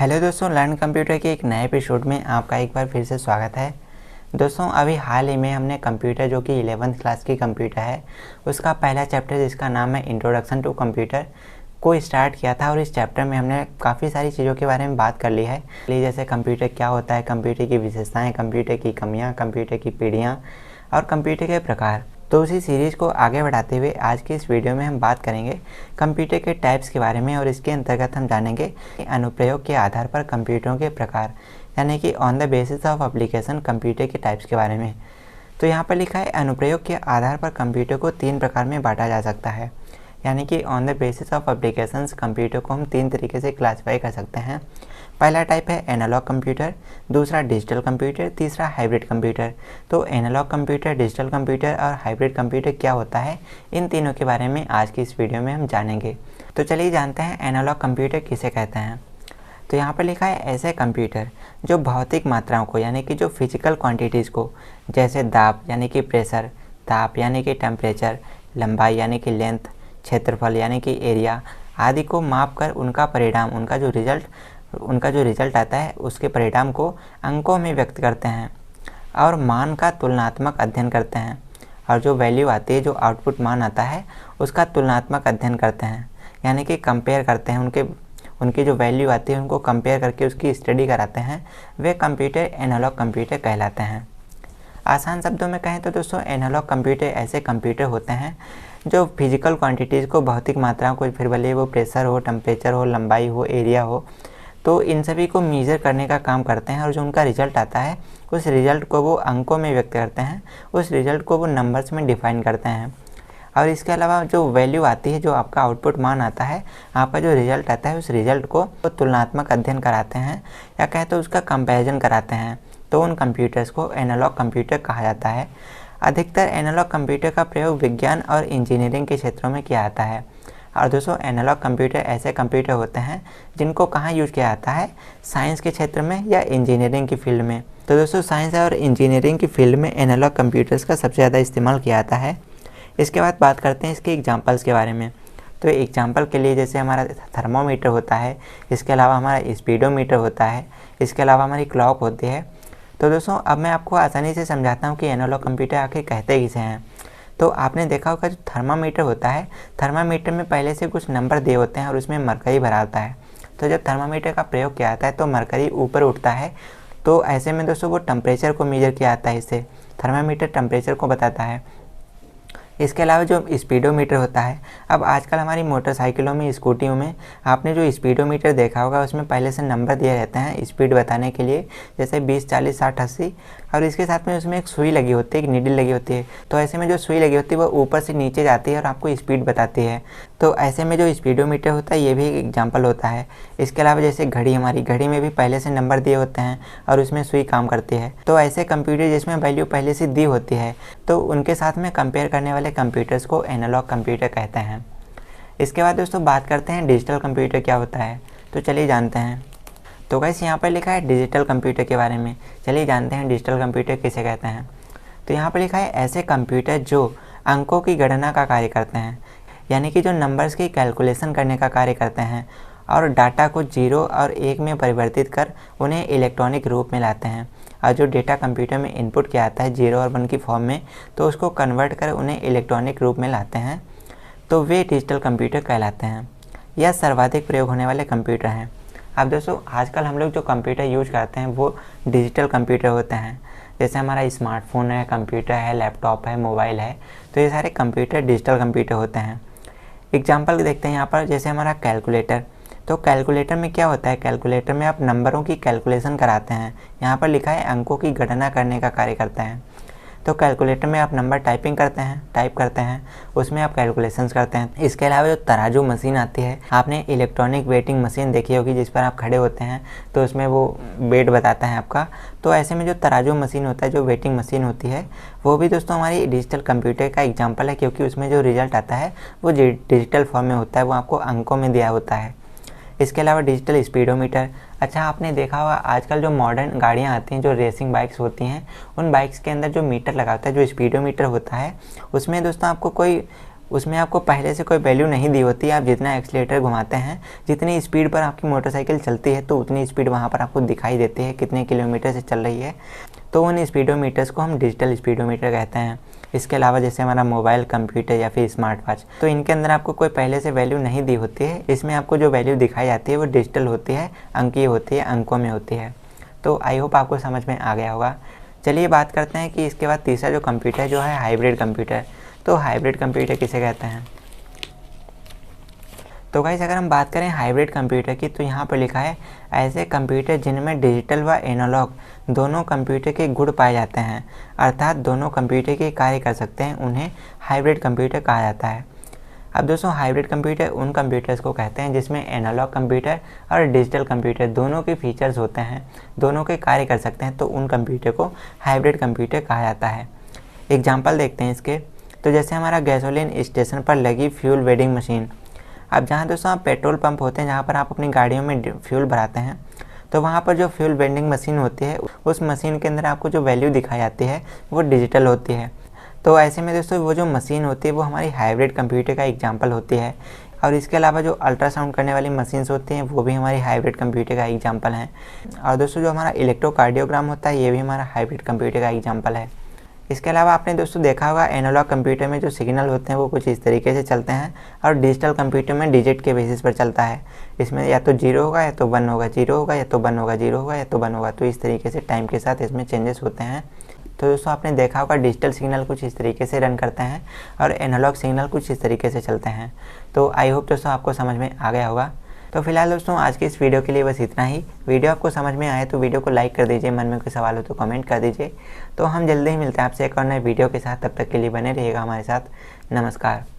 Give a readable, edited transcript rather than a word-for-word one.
Hello दोस्तों, learn computer के एक नए एपिसोड में आपका एक बार फिर से स्वागत है। दोस्तों, अभी हाल ही में हमने कंप्यूटर जो कि 11th क्लास की कंप्यूटर है उसका पहला चैप्टर जिसका नाम है इंट्रोडक्शन टू कंप्यूटर को स्टार्ट किया था। और इस चैप्टर में हमने काफ़ी सारी चीज़ों के बारे में बात कर ली है, जैसे कंप्यूटर क्या होता है, कंप्यूटर की विशेषताएँ, कंप्यूटर की कमियाँ, कंप्यूटर की पीढ़ियाँ और कंप्यूटर के प्रकार। तो उसी सीरीज़ को आगे बढ़ाते हुए आज की इस वीडियो में हम बात करेंगे कंप्यूटर के टाइप्स के बारे में। और इसके अंतर्गत हम जानेंगे अनुप्रयोग के आधार पर कंप्यूटरों के प्रकार, यानी कि on the basis of application computer के टाइप्स के बारे में। तो यहाँ पर लिखा है अनुप्रयोग के आधार पर कंप्यूटर को 3 प्रकार में बांटा जा सकता है, यानी कि on the basis of applications computer को हम 3 तरीके से क्लासीफाई कर सकते हैं। पहला टाइप है एनालॉग कंप्यूटर, दूसरा डिजिटल कंप्यूटर, तीसरा हाइब्रिड कंप्यूटर। तो एनालॉग कंप्यूटर, डिजिटल कंप्यूटर और हाइब्रिड कंप्यूटर क्या होता है, इन तीनों के बारे में आज की इस वीडियो में हम जानेंगे। तो चलिए जानते हैं एनालॉग कंप्यूटर किसे कहते हैं। तो यहाँ पर लिखा है ऐसे कंप्यूटर जो भौतिक मात्राओं को, यानी कि जो फिजिकल क्वांटिटीज़ को, जैसे दाब यानी कि प्रेशर, ताप यानी कि टेम्परेचर, लंबाई यानी कि लेंथ, क्षेत्रफल यानी कि एरिया आदि को माप कर उनका परिणाम, उनका जो रिजल्ट आता है उसके परिणाम को अंकों में व्यक्त करते हैं और मान का तुलनात्मक अध्ययन करते हैं। और जो वैल्यू आती है, जो आउटपुट मान आता है, उसका तुलनात्मक अध्ययन करते हैं, यानी कि कंपेयर करते हैं। उनकी जो वैल्यू आती है उनको कंपेयर करके उसकी स्टडी कराते हैं। वे कंप्यूटर एनालॉग कंप्यूटर कहलाते हैं। आसान शब्दों में कहें तो दोस्तों, एनालॉग कंप्यूटर ऐसे कंप्यूटर होते हैं जो फिजिकल क्वांटिटीज़ को, भौतिक मात्राओं को, फिर भले वो प्रेशर हो, टेम्परेचर हो, लंबाई हो, एरिया हो, तो इन सभी को मेज़र करने का काम करते हैं। और जो उनका रिज़ल्ट आता है उस रिज़ल्ट को वो अंकों में व्यक्त करते हैं, उस रिज़ल्ट को वो नंबर्स में डिफ़ाइन करते हैं। और इसके अलावा जो वैल्यू आती है, जो आपका आउटपुट मान आता है, आपका जो रिज़ल्ट आता है, उस रिज़ल्ट को वो तुलनात्मक अध्ययन कराते हैं, या कहें तो उसका कंपैरिजन कराते हैं। तो उन कंप्यूटर्स को एनालॉग कंप्यूटर कहा जाता है। अधिकतर एनालॉग कंप्यूटर का प्रयोग विज्ञान और इंजीनियरिंग के क्षेत्रों में किया जाता है। और दोस्तों, एनालॉग कंप्यूटर ऐसे कंप्यूटर होते हैं जिनको कहाँ यूज किया जाता है, साइंस के क्षेत्र में या इंजीनियरिंग की फील्ड में। तो दोस्तों, साइंस और इंजीनियरिंग की फील्ड में एनालॉग कंप्यूटर्स का सबसे ज़्यादा इस्तेमाल किया जाता है। इसके बाद बात करते हैं इसके एग्जांपल्स के बारे में। तो एग्जांपल के लिए जैसे हमारा थर्मोमीटर होता है, इसके अलावा हमारा स्पीडोमीटर होता है, इसके अलावा हमारी क्लॉक होती है। तो दोस्तों, अब मैं आपको आसानी से समझाता हूँ कि एनालॉग कंप्यूटर आखिर कहते किसे हैं। तो आपने देखा होगा जो थर्मामीटर होता है, थर्मामीटर में पहले से कुछ नंबर दिए होते हैं और उसमें मरकरी भरा होता है। तो जब थर्मामीटर का प्रयोग किया जाता है तो मरकरी ऊपर उठता है। तो ऐसे में दोस्तों वो टेम्परेचर को मेजर किया जाता है, इससे थर्मामीटर टेम्परेचर को बताता है। इसके अलावा जो स्पीडोमीटर होता है, अब आजकल हमारी मोटरसाइकिलों में, स्कूटियों में आपने जो स्पीडोमीटर देखा होगा उसमें पहले से नंबर दिए रहते हैं स्पीड बताने के लिए, जैसे 20, 40, 60, 80। और इसके साथ में उसमें एक सुई लगी होती है, एक नीडल लगी होती है। तो ऐसे में जो सुई लगी होती है वो ऊपर से नीचे जाती है और आपको स्पीड बताती है। तो ऐसे में जो स्पीडोमीटर होता है ये भी एक एग्जाम्पल होता है। इसके अलावा जैसे घड़ी, हमारी घड़ी में भी पहले से नंबर दिए होते हैं और उसमें सुई काम करती है। तो ऐसे कंप्यूटर जिसमें वैल्यू पहले से दी होती है, तो उनके साथ में कंपेयर करने वाले कंप्यूटर्स को एनालॉग कंप्यूटर कहते हैं। इसके बाद दोस्तों बात करते हैं डिजिटल कंप्यूटर क्या होता है। तो चलिए जानते हैं। तो गाइस, यहाँ पर लिखा है डिजिटल कंप्यूटर के बारे में। चलिए जानते हैं डिजिटल कंप्यूटर किसे कहते हैं। तो यहाँ पर लिखा है ऐसे कंप्यूटर जो अंकों की गणना का कार्य करते हैं, यानी कि जो नंबर्स की कैलकुलेशन करने का कार्य करते हैं और डाटा को 0 और 1 में परिवर्तित कर उन्हें इलेक्ट्रॉनिक रूप में लाते हैं। और जो डेटा कंप्यूटर में इनपुट किया जाता है 0 और 1 की फॉर्म में, तो उसको कन्वर्ट कर उन्हें इलेक्ट्रॉनिक रूप में लाते हैं, तो वे डिजिटल कंप्यूटर कहलाते हैं। यह सर्वाधिक प्रयोग होने वाले कंप्यूटर हैं। अब दोस्तों, आजकल हम लोग जो कंप्यूटर यूज करते हैं वो डिजिटल कंप्यूटर होते हैं। जैसे हमारा स्मार्टफोन है, कंप्यूटर है, लैपटॉप है, मोबाइल है, तो ये सारे कंप्यूटर डिजिटल कंप्यूटर होते हैं। एग्जाम्पल देखते हैं यहाँ पर, जैसे हमारा कैलकुलेटर। तो कैलकुलेटर में क्या होता है, कैलकुलेटर में आप नंबरों की कैलकुलेशन कराते हैं। यहाँ पर लिखा है अंकों की गणना करने का कार्य करते हैं। तो कैलकुलेटर में आप नंबर टाइप करते हैं, उसमें आप कैलकुलेशंस करते हैं। इसके अलावा जो तराजू मशीन आती है, आपने इलेक्ट्रॉनिक वेटिंग मशीन देखी होगी जिस पर आप खड़े होते हैं तो उसमें वो वेट बताता है आपका। तो ऐसे में जो तराजू मशीन होता है, जो वेटिंग मशीन होती है, वो भी दोस्तों हमारी डिजिटल कंप्यूटर का एग्जाम्पल है, क्योंकि उसमें जो रिजल्ट आता है वो डिजिटल फॉर्म में होता है, वो आपको अंकों में दिया होता है। इसके अलावा डिजिटल स्पीडोमीटर। अच्छा, आपने देखा होगा आजकल जो मॉडर्न गाड़ियाँ आती हैं, जो रेसिंग बाइक्स होती हैं, उन बाइक्स के अंदर जो मीटर लगा होता है, जो स्पीडोमीटर होता है, उसमें दोस्तों आपको कोई उसमें आपको पहले से कोई वैल्यू नहीं दी होती। आप जितना एक्सीलेटर घुमाते हैं, जितनी स्पीड पर आपकी मोटरसाइकिल चलती है, तो उतनी स्पीड वहाँ पर आपको दिखाई देती है कितने किलोमीटर से चल रही है। तो उन स्पीडोमीटर्स को हम डिजिटल स्पीडोमीटर कहते हैं। इसके अलावा जैसे हमारा मोबाइल, कंप्यूटर या फिर स्मार्ट वॉच, तो इनके अंदर आपको कोई पहले से वैल्यू नहीं दी होती है। इसमें आपको जो वैल्यू दिखाई जाती है वो डिजिटल होती है, अंकीय होती है, अंकों में होती है। तो आई होप आपको समझ में आ गया होगा। चलिए बात करते हैं कि इसके बाद तीसरा जो कंप्यूटर जो है हाइब्रिड कंप्यूटर। तो हाइब्रिड कंप्यूटर किसे कहते हैं? तो गाइस अगर हम बात करें हाइब्रिड कंप्यूटर की, तो यहाँ पर लिखा है ऐसे कंप्यूटर जिनमें डिजिटल व एनालॉग दोनों कंप्यूटर के गुण पाए जाते हैं, अर्थात दोनों कंप्यूटर के कार्य कर सकते हैं, उन्हें हाइब्रिड कंप्यूटर कहा जाता है। अब दोस्तों हाइब्रिड कंप्यूटर उन कंप्यूटर्स को कहते हैं जिसमें एनालॉग कंप्यूटर और डिजिटल कंप्यूटर दोनों के फीचर्स होते हैं, दोनों के कार्य कर सकते हैं, तो उन कंप्यूटर को हाइब्रिड कंप्यूटर कहा जाता है। एग्जाम्पल देखते हैं इसके। तो जैसे हमारा गैसोलीन स्टेशन पर लगी फ्यूल वेडिंग मशीन। अब जहाँ दोस्तों आप पेट्रोल पंप होते हैं, जहाँ पर आप अपनी गाड़ियों में फ्यूल भराते हैं, तो वहाँ पर जो फ्यूल वेंडिंग मशीन होती है, उस मशीन के अंदर आपको जो वैल्यू दिखाई जाती है वो डिजिटल होती है। तो ऐसे में दोस्तों वो जो मशीन होती है वो हमारी हाइब्रिड कंप्यूटर का एग्जांपल होती है। और इसके अलावा जो अल्ट्रासाउंड करने वाली मशीन्स होती हैं वो भी हमारी हाइब्रिड कंप्यूटर का एग्जांपल हैं। और दोस्तों जो हमारा इलेक्ट्रोकार्डियोग्राम होता है ये भी हमारा हाइब्रिड कंप्यूटर का एग्जांपल है। इसके अलावा आपने दोस्तों देखा होगा एनालॉग कंप्यूटर में जो सिग्नल होते हैं वो कुछ इस तरीके से चलते हैं, और डिजिटल कंप्यूटर में डिजिट के बेसिस पर चलता है। इसमें या तो 0 होगा या तो 1 होगा, 0 होगा या तो 1 होगा, 0 होगा या तो 1 होगा। तो इस तरीके से टाइम के साथ इसमें चेंजेस होते हैं। तो दोस्तों आपने देखा होगा डिजिटल सिग्नल कुछ इस तरीके से रन करते हैं और एनालॉग सिग्नल कुछ इस तरीके से चलते हैं। तो आई होप दोस्तों आपको समझ में आ गया होगा। तो फिलहाल दोस्तों आज की इस वीडियो के लिए बस इतना ही। वीडियो आपको समझ में आए तो वीडियो को लाइक कर दीजिए, मन में कोई सवाल हो तो कमेंट कर दीजिए। तो हम जल्दी ही मिलते हैं आपसे एक और नए वीडियो के साथ। तब तक के लिए बने रहिएगा हमारे साथ। नमस्कार।